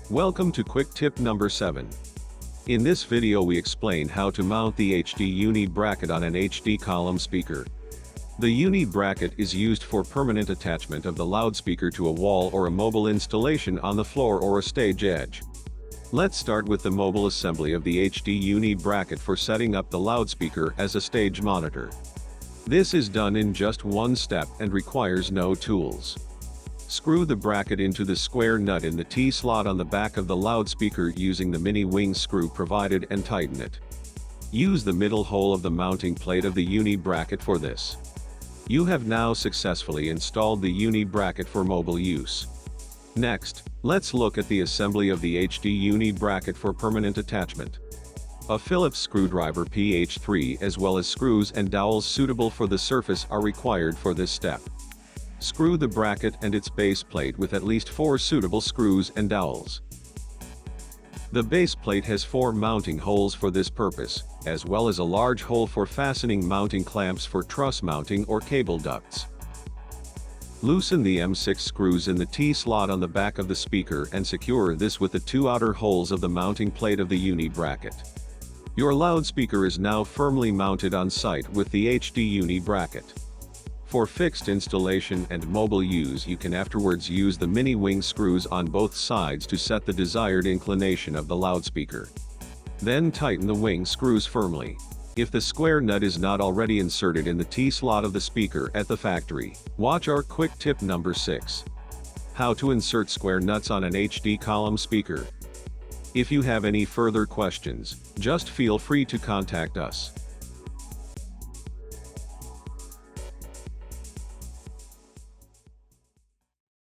Welcome to quick tip number 7. In this video we explain how to mount the HD UniBracket on an HD column speaker. The UniBracket is used for permanent attachment of the loudspeaker to a wall or a mobile installation on the floor or a stage edge. Let's start with the mobile assembly of the HD UniBracket for setting up the loudspeaker as a stage monitor. This is done in just one step and requires no tools. Screw the bracket into the square nut in the T-slot on the back of the loudspeaker using the mini wing screw provided and tighten it. Use the middle hole of the mounting plate of the UniBracket for this. You have now successfully installed the UniBracket for mobile use. Next, let's look at the assembly of the HD UniBracket for permanent attachment. A Phillips screwdriver PH3 as well as screws and dowels suitable for the surface are required for this step. Screw the bracket and its base plate with at least 4 suitable screws and dowels. The base plate has 4 mounting holes for this purpose, as well as a large hole for fastening mounting clamps for truss mounting or cable ducts. Loosen the M6 screws in the T-slot on the back of the speaker and secure this with the 2 outer holes of the mounting plate of the UniBracket. Your loudspeaker is now firmly mounted on site with the HD UniBracket. For fixed installation and mobile use, you can afterwards use the mini wing screws on both sides to set the desired inclination of the loudspeaker. Then tighten the wing screws firmly. If the square nut is not already inserted in the T-slot of the speaker at the factory, watch our quick tip number 6. How to insert square nuts on an HD column speaker. If you have any further questions, just feel free to contact us.